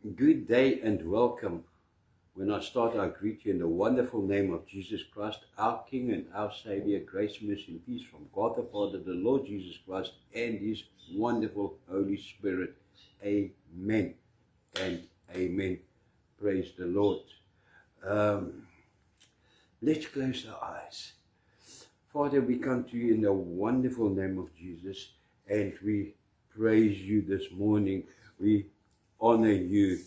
Good day and welcome. When I start, I greet you in the wonderful name of Jesus Christ, our King and our Savior. Grace, mercy, and peace from God the Father, the Lord Jesus Christ, and His wonderful Holy Spirit. Amen and amen. Praise the Lord. Let's close our eyes. Father, we come to you in the wonderful name of Jesus, and we praise you this morning. We honor you.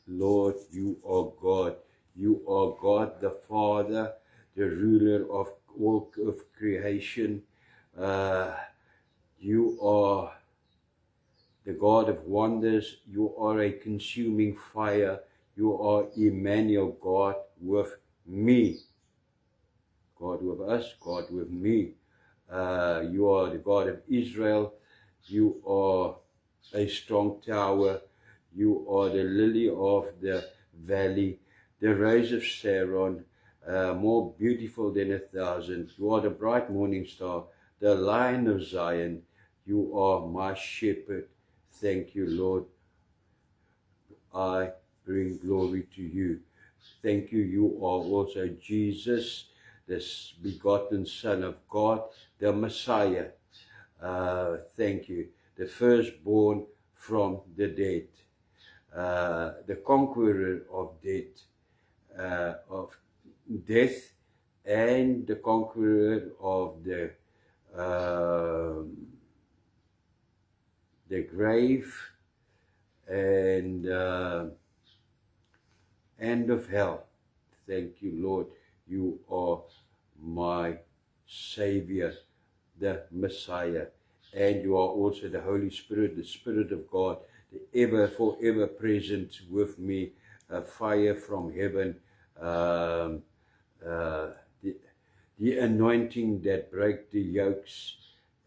Lord, you are God. You are God the Father, the ruler of all of creation. You are the God of wonders. You are a consuming fire. You are Emmanuel, God with me. God with us, God with me. You are the God of Israel. You are a strong tower. You are the lily of the valley, the rose of Sharon, more beautiful than 1,000. You are the bright morning star, the Lion of Zion. You are my shepherd. Thank you, Lord. I bring glory to you. Thank you. You are also Jesus, the begotten Son of God, the Messiah. Thank you. The firstborn from the dead. The conqueror of death, and the conqueror of the grave and of hell. Thank you, Lord. You are my Savior, the Messiah, and you are also the Holy Spirit, the Spirit of God, the ever, forever present with me, a fire from heaven, the anointing that breaks the yokes.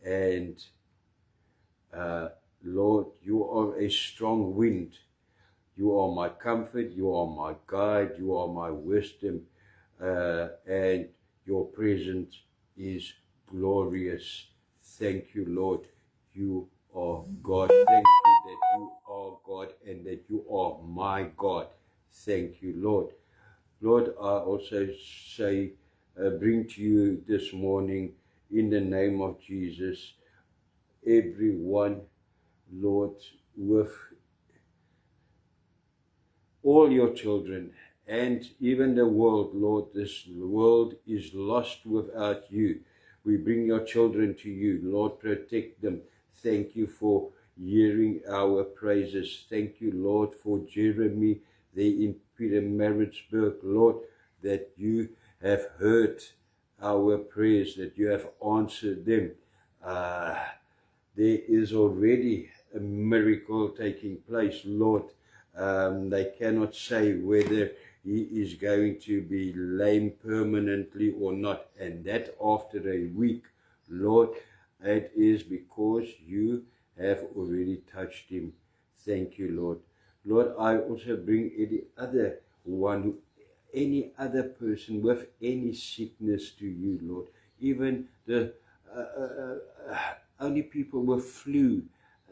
And Lord, you are a strong wind. You are my comfort, you are my guide, you are my wisdom, and your presence is glorious. Thank you, Lord. You are God. Thank you that you are God and that you are my God. Thank you, Lord. Lord, I also say, bring to you this morning, in the name of Jesus, everyone, Lord, with all your children, and even the world, Lord. This world is lost without you. We bring your children to you. Lord, protect them. Thank you for hearing our praises. Thank you, Lord, for Jeremy there in Pietermaritzburg, Lord, that you have heard our prayers, that you have answered them. There is already a miracle taking place, Lord. They cannot say whether he is going to be lame permanently or not, and that after a week, Lord, it is because you have already touched him. Thank you, Lord. Lord, I also bring any other person with any sickness to you, Lord. Even the only people with flu,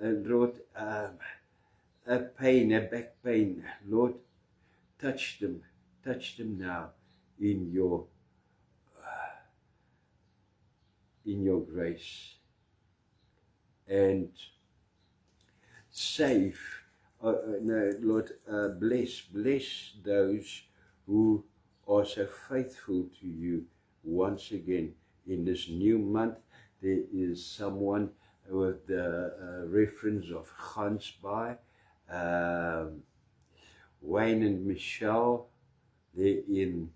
Lord, a pain, a back pain, Lord, touch them now in your grace, and save, Lord, bless those who are so faithful to you. Once again, in this new month, there is someone with the reference of Gansbaai, Wayne and Michelle, they're in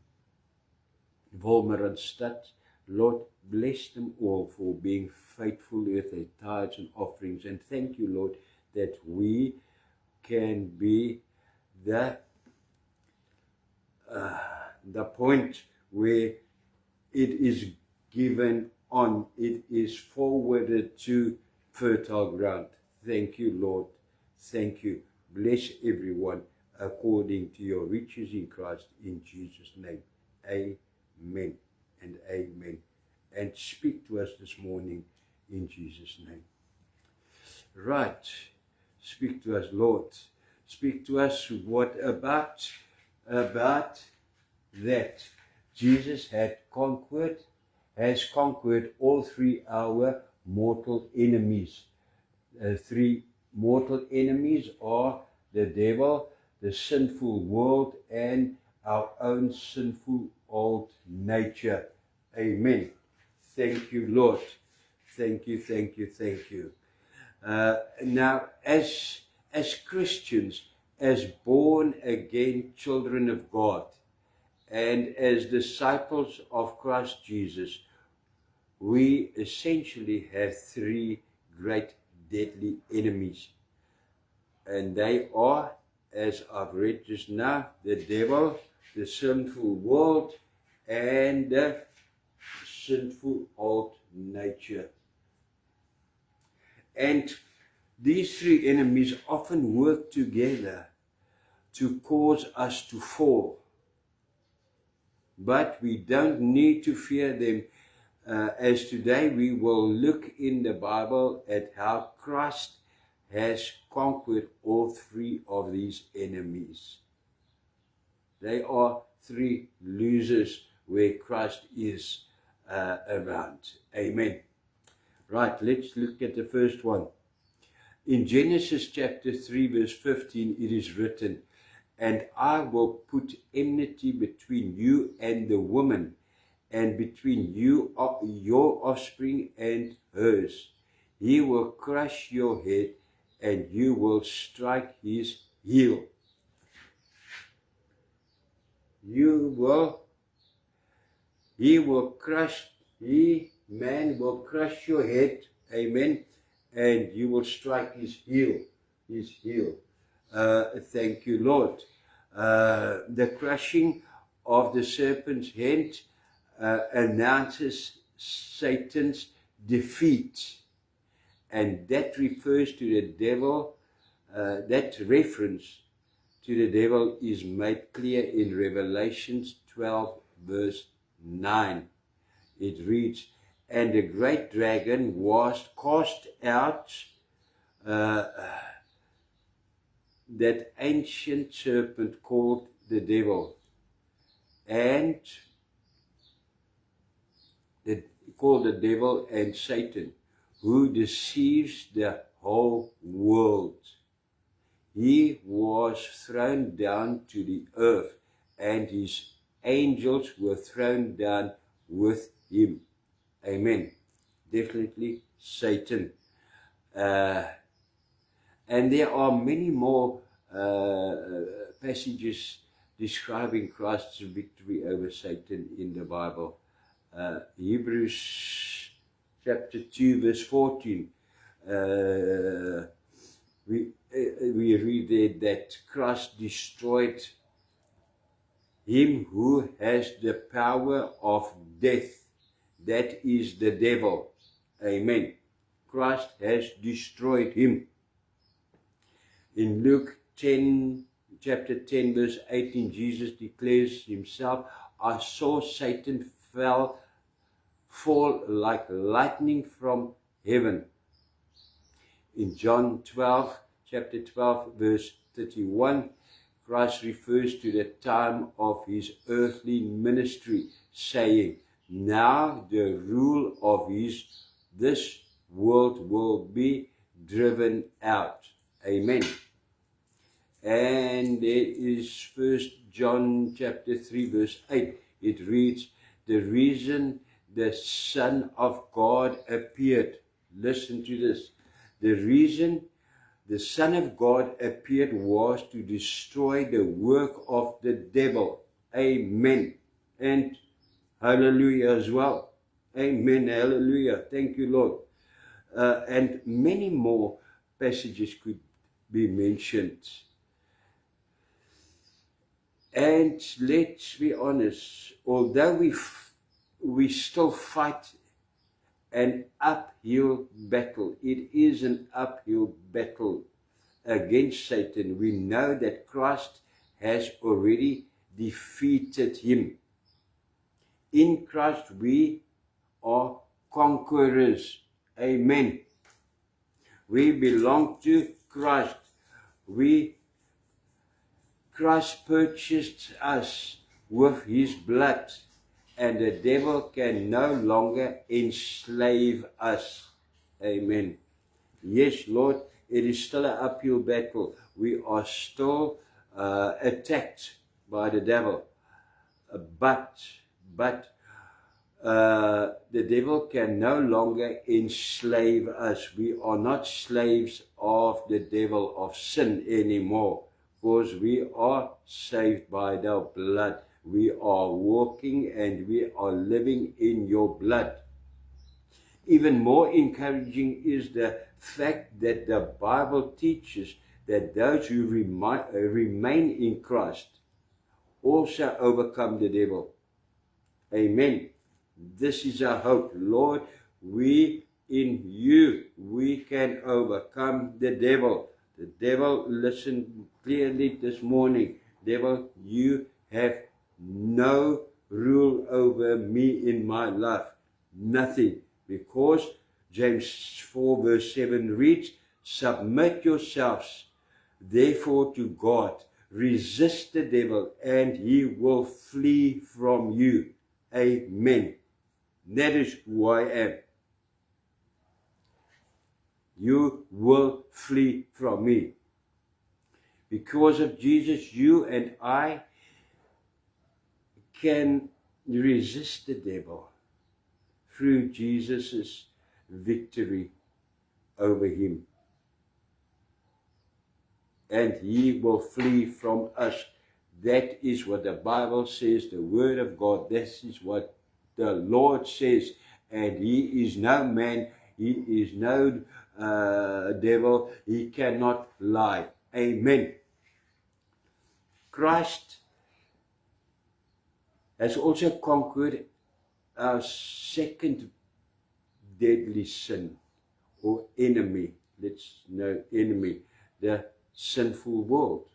Wolmeranstad. Lord, bless them all for being faithful with their tithes and offerings. And thank you, Lord, that we can be the point where it is given on, it is forwarded to fertile ground. Thank you, Lord. Thank you. Bless everyone according to your riches in Christ, in Jesus' name. Amen and amen. And speak to us this morning in Jesus' name. Right. Speak to us, Lord. speak to us what about that? Jesus has conquered all three our mortal enemies. Three mortal enemies are the devil, the sinful world, and our own sinful old nature. Amen. Thank you, Lord. Thank you, thank you, thank you. Now, as Christians, as born again children of God, and as disciples of Christ Jesus, we essentially have three great deadly enemies. And they are, as I've read just now, the devil, the sinful world, and the sinful old nature. And these three enemies often work together to cause us to fall. But we don't need to fear them, as today we will look in the Bible at how Christ has conquered all three of these enemies. They are three losers where Christ is around. Amen. Right, let's look at the first one. In Genesis chapter 3 verse 15 it is written, "And I will put enmity between you and the woman, and between you, your offspring and hers. He will crush your head, and you will strike his heel." Man will crush your head, amen, and you will strike his heel. Thank you, Lord. The crushing of the serpent's head announces Satan's defeat, and that refers to the devil. That reference to the devil is made clear in Revelation 12 verse 9. It reads, "And the great dragon was cast out, that ancient serpent called the devil, and Satan, who deceives the whole world. He was thrown down to the earth, and his angels were thrown down with him." Amen. Definitely Satan. And there are many more passages describing Christ's victory over Satan in the Bible. Hebrews chapter 2 verse 14. We read there that Christ destroyed him who has the power of death. That is the devil. Amen. Christ has destroyed him. In Luke chapter 10 verse 18, Jesus declares himself, "I saw Satan fall like lightning from heaven." In John chapter 12 verse 31, Christ refers to the time of his earthly ministry, saying, "Now the rule of this world will be driven out." Amen. And there is 1 John chapter 3 verse 8. It reads, "The reason the Son of God appeared," listen to this, "the reason the Son of God appeared was to destroy the work of the devil." Amen. And hallelujah as well. Amen. Hallelujah. Thank you, Lord. And many more passages could be mentioned. And let's be honest, although we still fight an uphill battle, it is an uphill battle against Satan. We know that Christ has already defeated him. In Christ we are conquerors. Amen. We belong to Christ. We Christ purchased us with his blood, and the devil can no longer enslave us. Amen. Yes, Lord, it is still an uphill battle. We are still attacked by the devil. But the devil can no longer enslave us. We are not slaves of the devil, of sin anymore, because we are saved by the blood. We are walking and we are living in your blood. Even more encouraging is the fact that the Bible teaches that those who remain in Christ also overcome the devil. Amen. This is our hope. Lord, in you, we can overcome the devil. The devil, listen clearly this morning. Devil, you have no rule over me in my life. Nothing. Because James 4 verse 7 reads, submit yourselves therefore to God. Resist the devil and he will flee from you. Amen. That is who I am. You will flee from me. Because of Jesus, you and I can resist the devil through Jesus' victory over him. And he will flee from us. That is what the Bible says, the Word of God. This is what the Lord says. And he is no man, he is no devil, he cannot lie. Amen. Christ has also conquered our second deadly sin or enemy. Let's know enemy, the sinful world.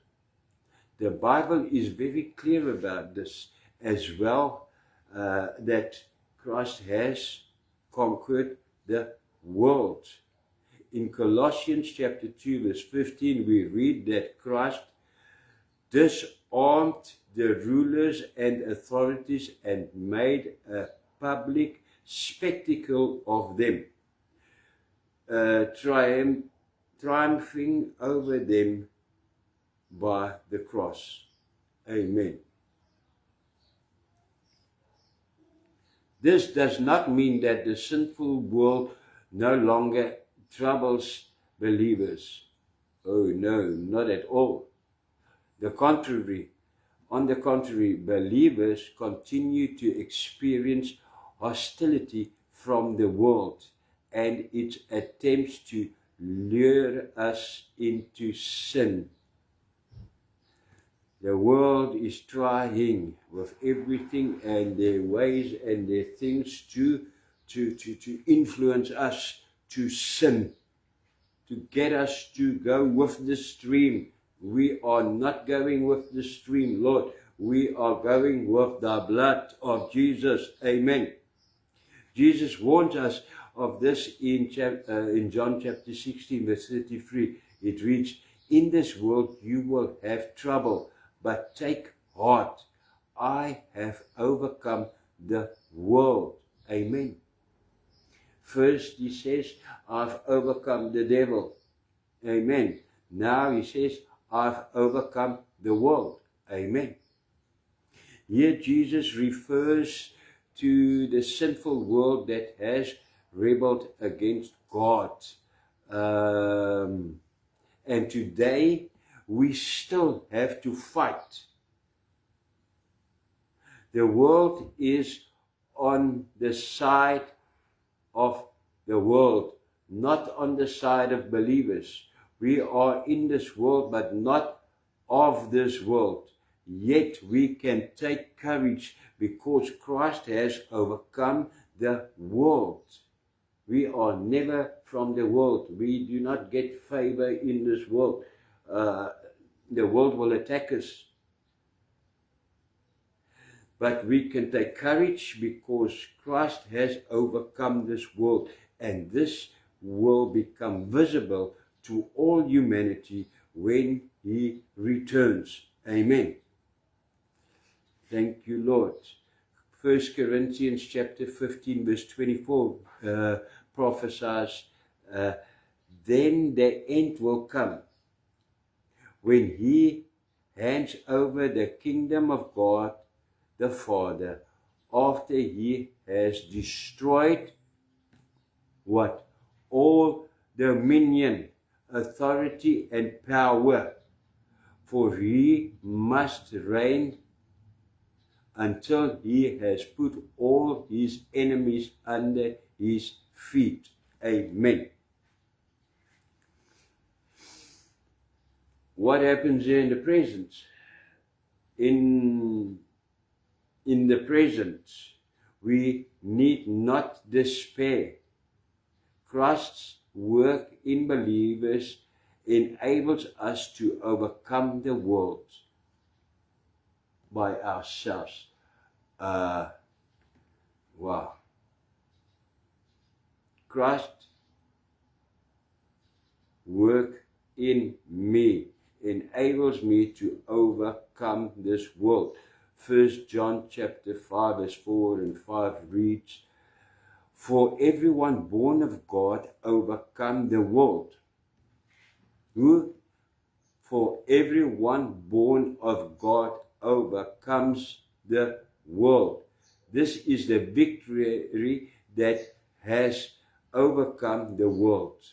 The Bible is very clear about this as well, that Christ has conquered the world. In Colossians chapter 2 verse 15 we read that Christ disarmed the rulers and authorities and made a public spectacle of them, triumphing over them by the cross. Amen. This does not mean that the sinful world no longer troubles believers. Oh no, not at all. On the contrary, believers continue to experience hostility from the world and its attempts to lure us into sin. The world is trying with everything and their ways and their things to influence us to sin, to get us to go with the stream. We are not going with the stream, Lord. We are going with the blood of Jesus. Amen. Jesus warns us of this in John chapter 16, verse 33. It reads, in this world you will have trouble, but take heart. I have overcome the world. Amen. First he says, I've overcome the devil. Amen. Now he says, I've overcome the world. Amen. Here Jesus refers to the sinful world that has rebelled against God. And today we still have to fight. The world is on the side of the world, not on the side of believers. We are in this world, but not of this world. Yet we can take courage because Christ has overcome the world. We are never from the world. We do not get favor in this world. The world will attack us. But we can take courage because Christ has overcome this world. And this will become visible to all humanity when he returns. Amen. Thank you, Lord. 1 Corinthians chapter 15 verse 24 prophesies, then the end will come when he hands over the kingdom of God the Father, after he has destroyed what? All dominion, authority, and power. For he must reign until he has put all his enemies under his feet. Amen. What happens here in the present? In the present, we need not despair. Christ's work in believers enables us to overcome the world by ourselves. Wow. Christ's work in me enables me to overcome this world. 1 John chapter 5 verse 4 and 5 reads, for everyone born of God overcome the world. Who? For everyone born of God overcomes the world. This is the victory that has overcome the world,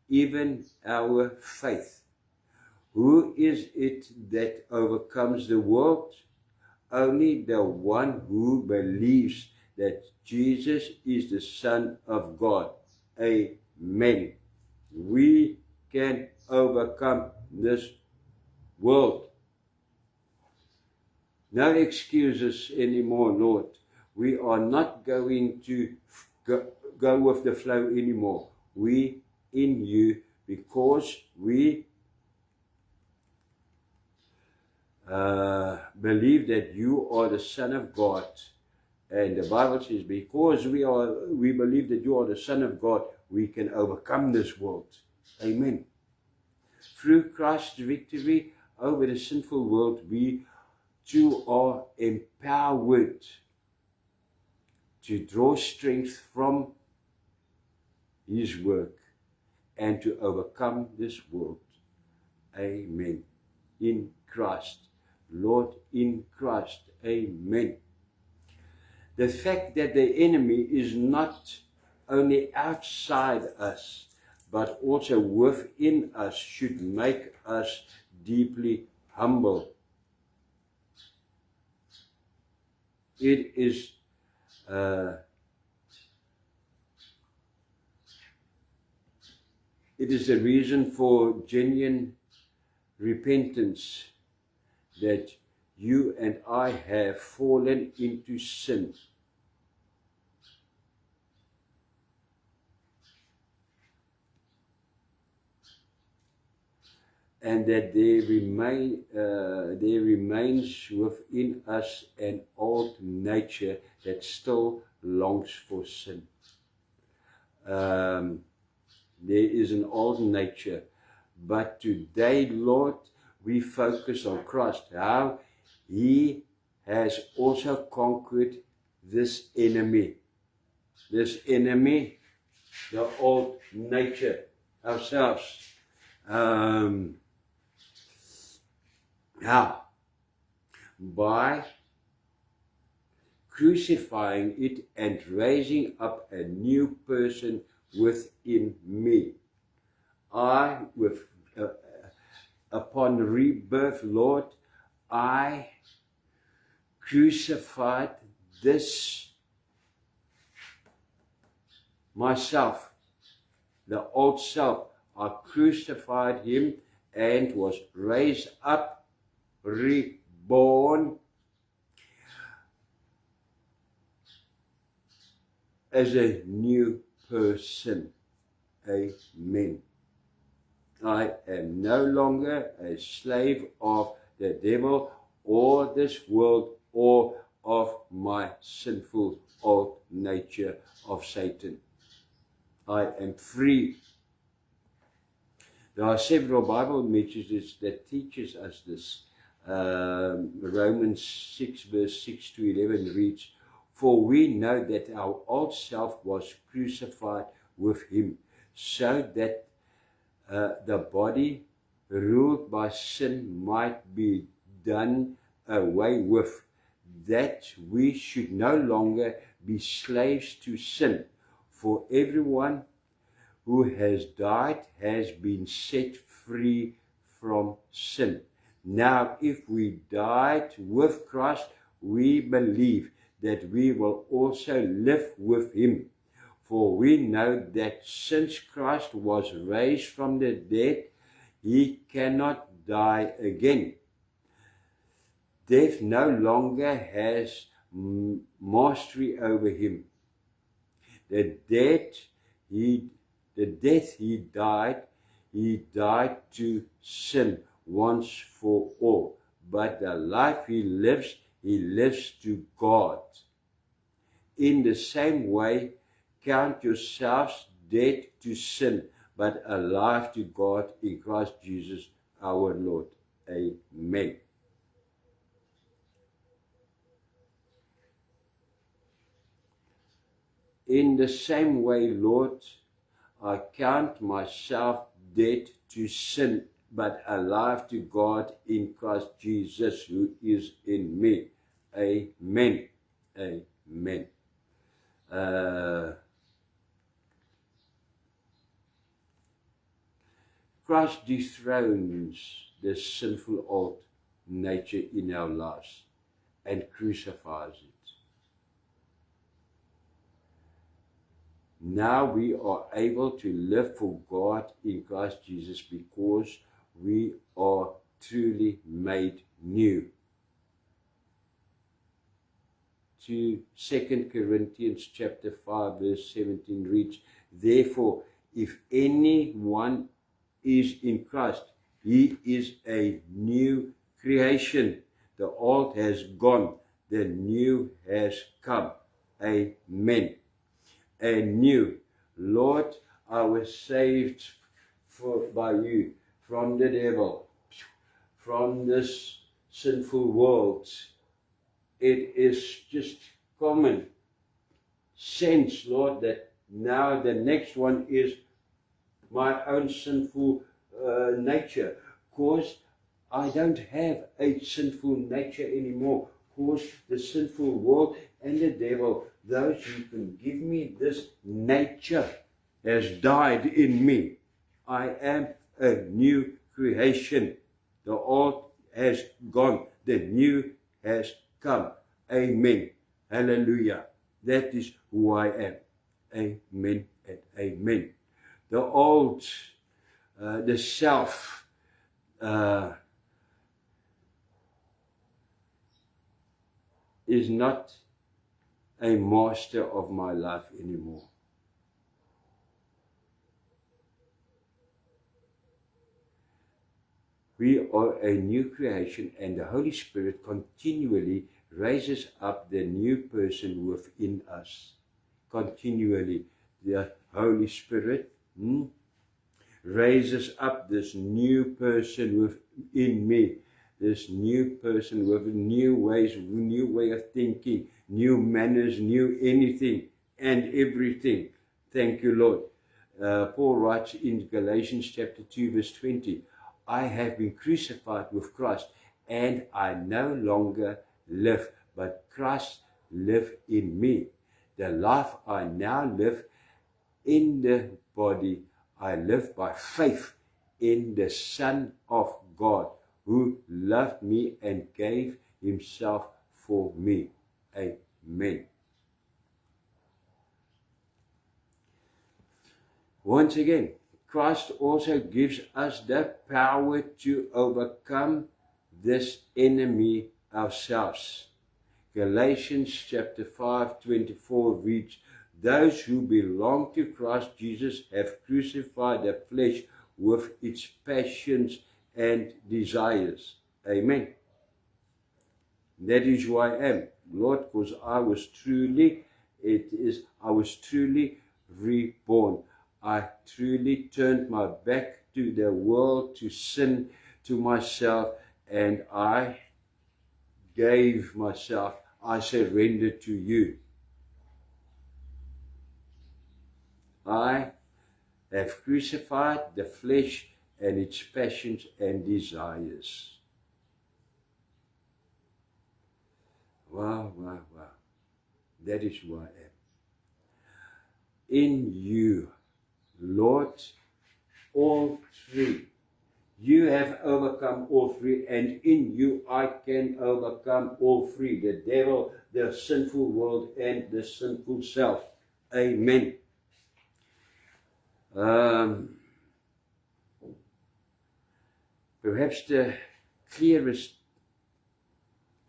even our faith. Who is it that overcomes the world? Only the one who believes that Jesus is the Son of God. Amen. We can overcome this world. No excuses anymore, Lord. We are not going to go with the flow anymore. We in you, because we believe that you are the Son of God. And the Bible says, because we believe that you are the Son of God, we can overcome this world. Amen. Through Christ's victory over the sinful world, we too are empowered to draw strength from his work and to overcome this world. Amen. In Christ. Lord, in Christ. Amen. The fact that the enemy is not only outside us, but also within us, should make us deeply humble. It is a reason for genuine repentance that you and I have fallen into sin. And that there remains within us an old nature that still longs for sin. There is an old nature. But today, Lord, we focus on Christ, how he has also conquered this enemy. This enemy, the old nature, ourselves. How? By crucifying it and raising up a new person within me. Upon rebirth, Lord, I crucified this myself, the old self. I crucified him and was raised up, reborn as a new person. Amen. I am no longer a slave of the devil or this world or of my sinful old nature of Satan. I am free. There are several Bible messages that teaches us this. Romans 6 verse 6 to 11 reads, "For we know that our old self was crucified with him, so that the body ruled by sin might be done away with, that we should no longer be slaves to sin. For everyone who has died has been set free from sin. Now, if we died with Christ, we believe that we will also live with him. For we know that since Christ was raised from the dead, he cannot die again. Death no longer has mastery over him. The death he died to sin once for all. But the life he lives to God. In the same way, count yourselves dead to sin, but alive to God in Christ Jesus our Lord. Amen. In the same way, Lord, I count myself dead to sin, but alive to God in Christ Jesus who is in me. Amen. Amen. Christ dethrones the sinful old nature in our lives and crucifies it. Now we are able to live for God in Christ Jesus because we are truly made new. To 2 Corinthians chapter 5 verse 17 reads, "Therefore, if anyone is in Christ, he is a new creation. The old has gone, the new has come." Amen. Anew. Lord, I was saved by you from the devil, from this sinful world. It is just common sense, Lord, that now the next one is my own sinful nature, because I don't have a sinful nature anymore, because the sinful world and the devil, those who can give me this nature, has died in me. I am a new creation. The old has gone, the new has come. Amen. Hallelujah. That is who I am. Amen and amen. The old, the self, is not a master of my life anymore. We are a new creation, and the Holy Spirit continually raises up the new person within us. Continually, the Holy Spirit raises up this new person within me, this new person with new ways, new way of thinking, new manners, new anything and everything. Thank you, Lord. Paul writes in Galatians chapter 2 verse 20, "I have been crucified with Christ, and I no longer live, but Christ lives in me. The life I now live in the body, I live by faith in the Son of God, who loved me and gave himself for me." Amen. Once again, Christ also gives us the power to overcome this enemy ourselves. Galatians chapter 5:24 reads, "Those who belong to Christ Jesus have crucified the flesh with its passions and desires." Amen. That is who I am, Lord, because I was truly reborn. I truly turned my back to the world, to sin, to myself, and I gave myself, I surrendered to you. I have crucified the flesh and its passions and desires. Wow, wow, wow. That is who I am. In you, Lord, all three. You have overcome all three, and in you I can overcome all three. The devil, the sinful world, and the sinful self. Amen. Perhaps the clearest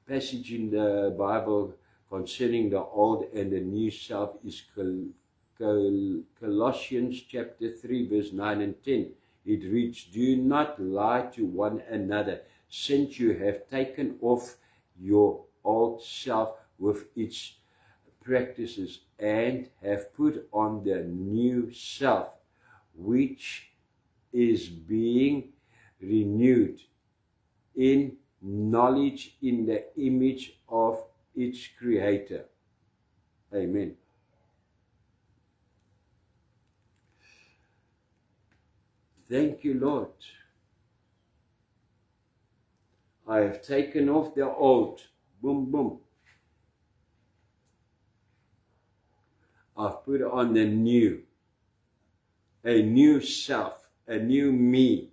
passage in the Bible concerning the old and the new self is Colossians chapter 3 verse 9 and 10. It reads, do not lie to one another, since you have taken off your old self with its practices and have put on the new self, which is being renewed in knowledge in the image of its creator. Amen. Thank you, Lord. I have taken off the old. Boom, boom. I've put on the new. A new self, a new me,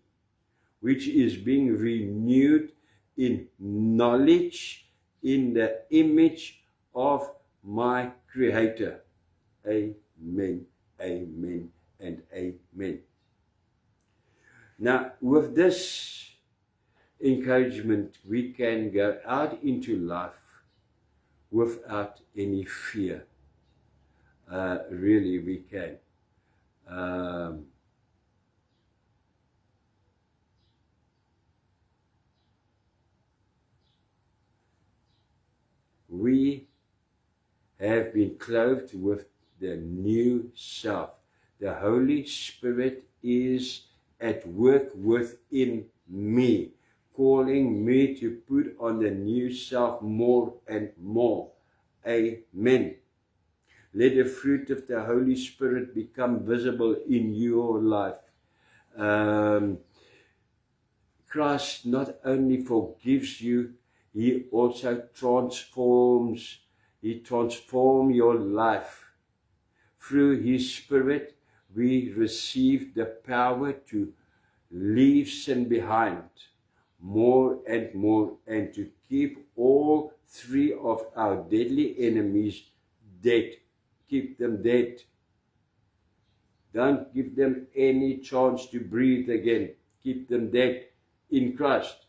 which is being renewed in knowledge in the image of my Creator. Amen, amen, and amen. Now, with this encouragement, we can go out into life without any fear. Really, we can. We have been clothed with the new self. The Holy Spirit is at work within me, calling me to put on the new self more and more. Amen. Let the fruit of the Holy Spirit become visible in your life. Christ not only forgives you, He also transforms. He transforms your life. Through His Spirit, we receive the power to leave sin behind more and more, and to keep all three of our deadly enemies dead. Keep them dead. Don't give them any chance to breathe again. Keep them dead in Christ.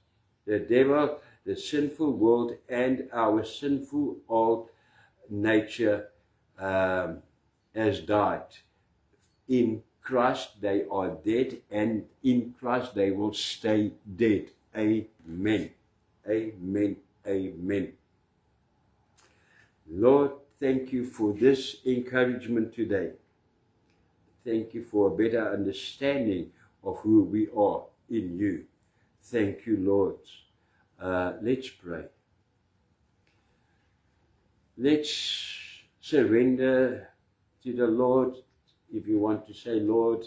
The devil, the sinful world, and our sinful old nature has died. In Christ they are dead, and in Christ they will stay dead. Amen. Amen. Amen. Lord, thank you for this encouragement today. Thank you for a better understanding of who we are in you. Thank you, Lord. Let's pray. Let's surrender to the Lord. If you want to say, Lord,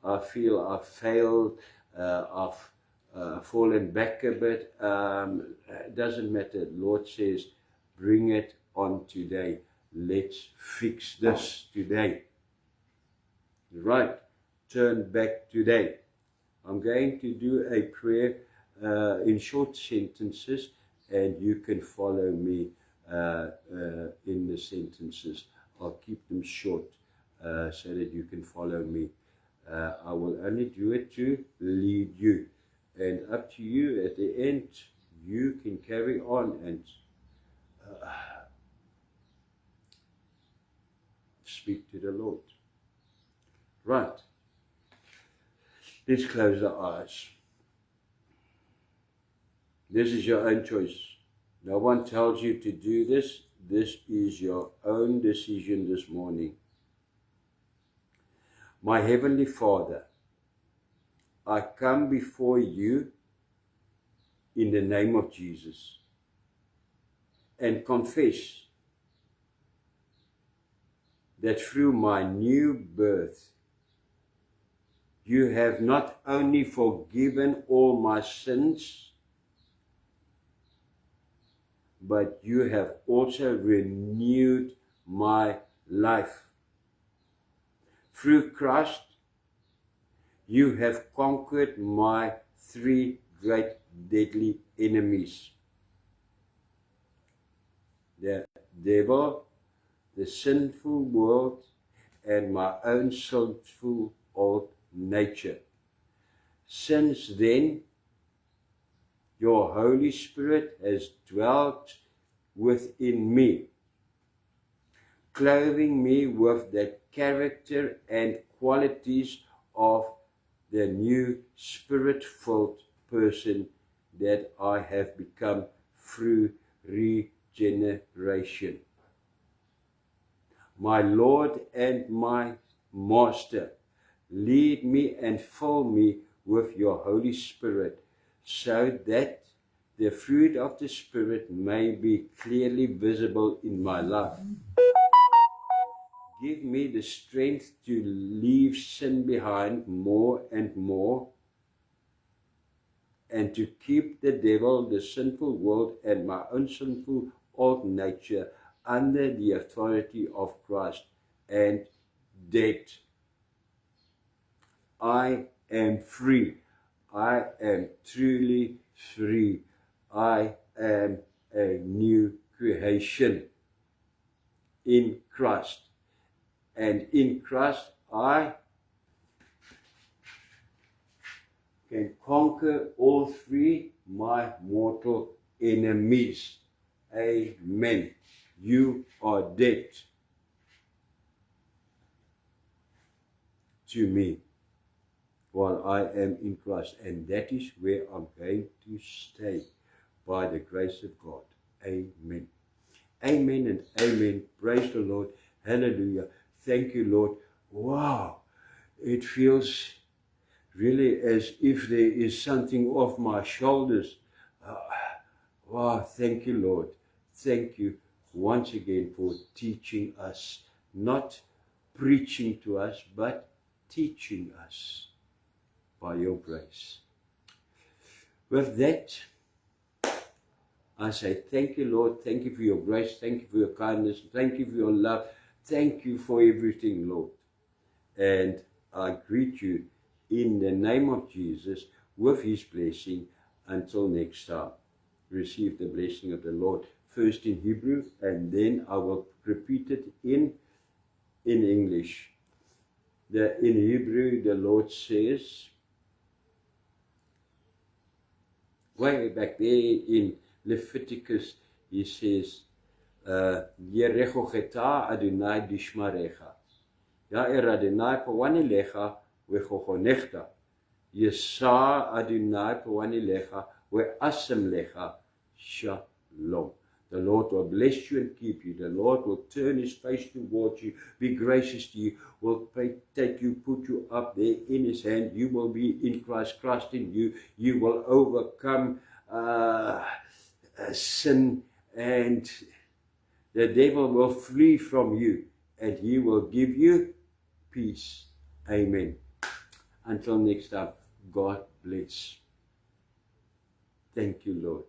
I feel I've failed, I've fallen back a bit, it doesn't matter. The Lord says, bring it on today. Let's fix this today. Right, turn back today. I'm going to do a prayer in short sentences, and you can follow me in the sentences. I'll keep them short so that you can follow me. I will only do it to lead you, and up to you at the end. You can carry on and speak to the Lord. Right. Let's close the eyes. This is your own choice. No one tells you to do this. This is your own decision this morning. My Heavenly Father, I come before you in the name of Jesus and confess that through my new birth, you have not only forgiven all my sins, but you have also renewed my life. Through Christ, you have conquered my 3 great deadly enemies: the devil, the sinful world, and my own sinful old nature. Since then, your Holy Spirit has dwelt within me, clothing me with the character and qualities of the new Spirit-filled person that I have become through regeneration. My Lord and my Master, lead me and fill me with your Holy Spirit, so that the fruit of the Spirit may be clearly visible in my life. Give me the strength to leave sin behind more and more, and to keep the devil, the sinful world, and my own sinful old nature under the authority of Christ and dead. I am free. I am truly free. I am a new creation in Christ. And in Christ, I can conquer all 3 my mortal enemies. Amen. You are dead to me while I am in Christ. And that is where I'm going to stay by the grace of God. Amen. Amen and amen. Praise the Lord. Hallelujah. Thank you, Lord. Wow. It feels really as if there is something off my shoulders. Wow. Thank you, Lord. Thank you once again for teaching us, not preaching to us, but teaching us by your grace. With that, I say thank you, Lord. Thank you for your grace. Thank you for your kindness. Thank you for your love. Thank you for everything, Lord. And I greet you in the name of Jesus with his blessing. Until next time, receive the blessing of the Lord, first in Hebrew, and then I will repeat it in English. In Hebrew, the Lord says, way back there in Leviticus, he says, Yerechocheta Adonai Dishmarecha. Yair Adonai Pawanilecha Wechochonechta. Yesa Adonai Pawanilecha Weasemlecha Shalom. The Lord will bless you and keep you. The Lord will turn his face towards you, be gracious to you, will take you, put you up there in his hand. You will be in Christ, Christ in you. You will overcome sin, and the devil will flee from you, and he will give you peace. Amen. Until next time, God bless. Thank you, Lord.